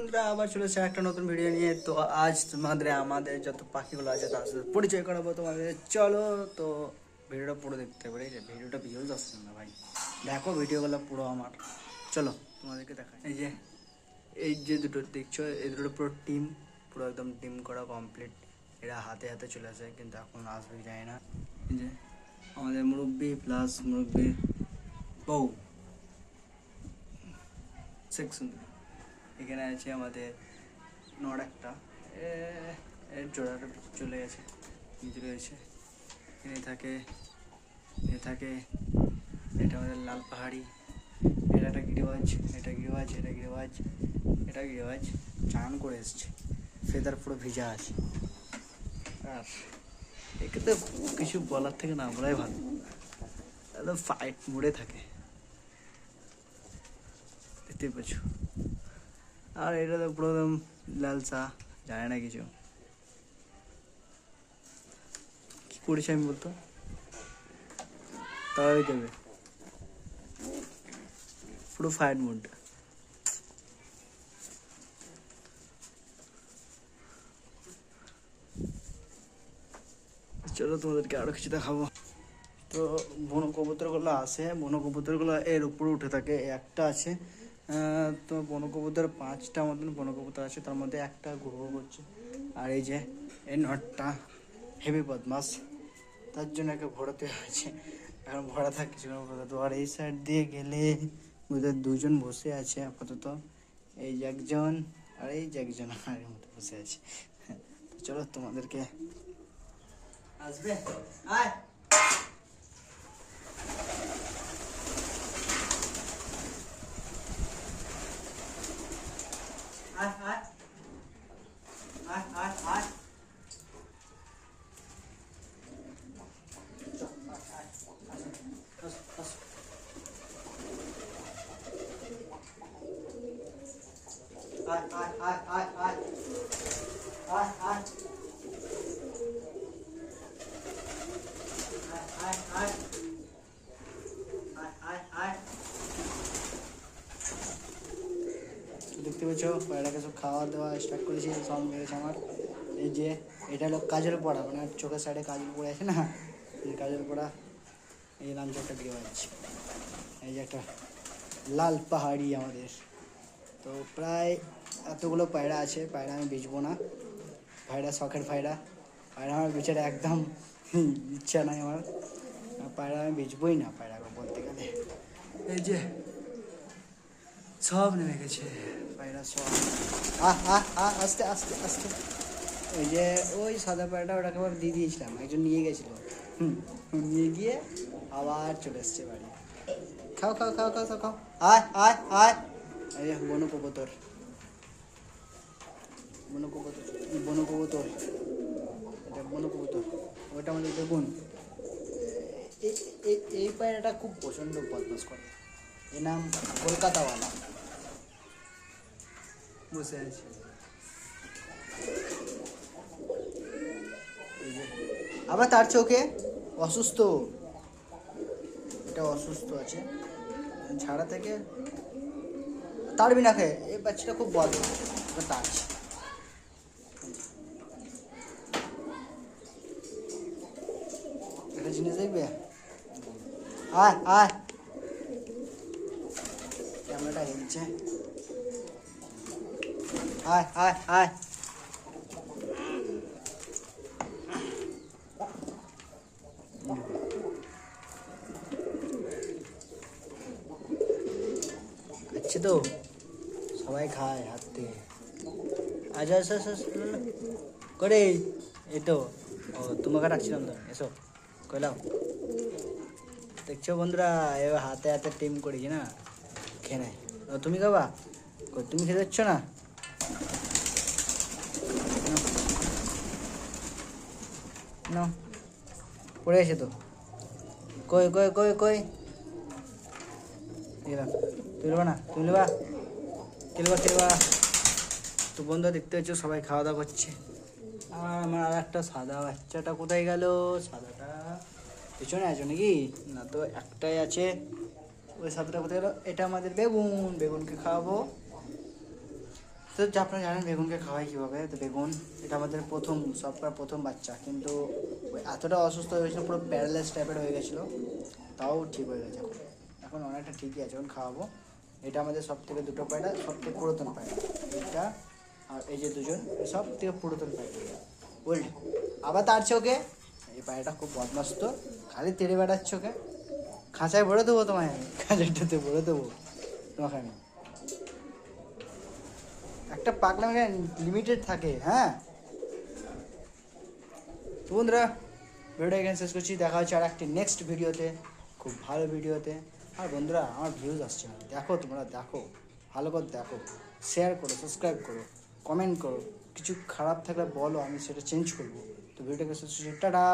বন্ধুরা আবার চলে এসেছে একটা নতুন ভিডিও নিয়ে। তো আজ তোমাদের আমাদের যত পাখিগুলো আছে তার সাথে পরিচয় করাবো তোমাদের। চলো তো ভিডিওটা পুরো দেখতে পারি, ভিডিওটা ভিউজ আসছে না ভাই, দেখো ভিডিওগুলো পুরো আমার। চলো তোমাদেরকে দেখাই। এই যে দুটো দেখছো, এই দুটো পুরো টিম, পুরো একদম টিম করা কমপ্লিট। এরা হাতে হাতে চলে আসে, কিন্তু এখন আসবে যায় না। এই যে আমাদের মুরব্বি প্লাস মুরব্বির বউ সেকশন। এখানে আছে আমাদের নর একটা, এর জোড়াটা চলে গেছে, নিচে রয়েছে। এখানে থাকে এটা আমাদের লাল পাহাড়ি, এটা একটা গিরিবাজ, এটা গিরিবাজ, এটা গিরিবাজ, এটা গিরিবাজ। চান করে এসছে, ফেদার পুরো ভিজা আছে। আর একে তো কিছু বলার থেকে না বলাই ভালো, একদম ফাইট মোডে থাকে, দেখতে পাচ্ছ। আর এটা তো পুরো একদম লাল চা, জানে না কিছু কি করেছি আমি বলতো, তাড়াতাড়ি দেবে পুরো ফায়ার মুড। চলো তোমাদেরকে আরো কিছু দেখাবো। তো বন কবুতরগুলো আসে, বন কবুতরগুলো এর উপরে উঠে থাকে। একটা আছে, তো বন কবুতর 5টা মতন বন কবুতর আছে, তার মধ্যে একটা ঘুরঘুর করছে। আর এই যে এই নটটা হেভি বদমাস, তার জন্য একে ভরাতে হয়েছে। এখন ভরা থাকে কিছুক্ষণ আপাতত। আর এই সাইড দিয়ে গেলে ওদের দুজন বসে আছে আপাতত, এই যে একজন আর এই যে একজন আর এর মধ্যে বসে আছে। তো চলো তোমাদেরকে আসবে, আয় আয় আয় আয় আয় আয়। দেখতে পাচ্ছ পায়রাকে সব খাওয়া দাওয়া স্টার্ট করেছি, সব মেরেছে আমার। এই যে এটা হলো কাজল পড়া, মানে চোখের সাইডে কাজল পড়ে আছে না, এই কাজল পড়া। এই নাম একটা দিয়ে যাচ্ছে। এই যে একটা লাল পাহাড়ি আমাদের। তো প্রায় এতগুলো পায়রা আছে, পায়রা আমি বেচবো না, পায়রা শখের পায়রা, পায়রা আমার বেচার একদম ইচ্ছা নাই আমার, পায়রা আমি বেচবই না পায়রাকে বলতে গেলে। এই যে সব নেমে গেছে পায়রা সব। আস্তে আস্তে আস্তে। ওই যে ওই সাদা পায়রাটা, ওটাকে আবার দিয়ে দিয়েছিলাম, একজন নিয়ে গেছিলো, নিয়ে গিয়ে আবার চলে এসছে বাড়ি। খাও খাও খাও খাও খাও খাও, আয় আয় আয়। এই যে বনু কবুতর, বনু কবুতর, বনু কবুতর, এটা বনু কবুতর, ওটা আমাদের বেগুন। এই পায়রাটা খুব প্রচণ্ড বদমাস করে, এর নাম কলকাতাওয়ালা, বসে আছে। আবার তার চোখে অসুস্থ, এটা অসুস্থ আছে, ছাড়া থেকে তাড়বি না খেয়ে। এই বাচ্চাটা খুব বদমাস, তাড়ছে। একটা জিনিস দেখবে, আয় আয়, ক্যামেরাটা হেলছে, আয় আয় আয়। আচ্ছা তো সবাই খায় হাত থেকে। আচ্ছা আচ্ছা আচ্ছা করে, এই তো ও তোমাকে ডাকছিলাম তো, এসো কইলাম। দেখছো বন্ধুরা, এবার হাতে হাতে টিম করেছি না, খেয়ে নেয়। তুমি খাবা, তুমি খেতে যাচ্ছ না? না পড়ে গেছে তো, কই কই কই কই এলাম, তুলবা না, তুলবা খেলবা খেলবা। তো বন্ধুরা দেখতে পাচ্ছ সবাই খাওয়া দাওয়া করছে। আর আমার আর একটা সাদা বাচ্চাটা কোথায় গেল? সাদাটা পিছনে আছে নাকি? না তো একটাই আছে, ওই সাদাটা কোথায় গেল? এটা আমাদের বেগুন, বেগুনকে খাওয়াবো। তো যে আপনারা জানেন বেগুনকে খাওয়াই কীভাবে। তো বেগুন এটা আমাদের সবকার প্রথম বাচ্চা, কিন্তু এতটা অসুস্থ হয়েছিল, পুরো প্যারালাইজ টাইপের হয়ে গেছিলো, তাও ঠিক হয়ে গেছে এখন। এখন অনেকটা ঠিকই আছে, এখন খাওয়াবো। এটা আমাদের সব থেকে দুটো পায়রা, সব থেকে পুরাতন পায়রা এটা, আর এই যে দুজন সব থেকে পুরাতন পায়রা ওল্ড। আবার তাড়ছে ওকে, এই পায়রাটা খুব বদমাস, তো খালি তেড়ে বেড়াচ্ছে ওকে। খাঁচায় ভরে দেবো তোমায়, আমি খাঁচাটাতে ভরে দেবো তোমাকে আমি। একটা পাগলাম লিমিটেড থাকে, হ্যাঁ। তো বন্ধুরা, ভিডিওটা এখানে শেষ করছি, দেখা হচ্ছে আর একটি নেক্সট ভিডিওতে, খুব ভালো ভিডিওতে। আর বন্ধুরা, আমার ভিউজ আসছে না, দেখো তোমরা, দেখো ভালো করে দেখো, শেয়ার করো, সাবস্ক্রাইব করো, কমেন্ট করো, কিছু খারাপ থাকলে বলো, আমি সেটা চেঞ্জ করবো। তো ভিডিওটাকে শেষ করছি, টাটা।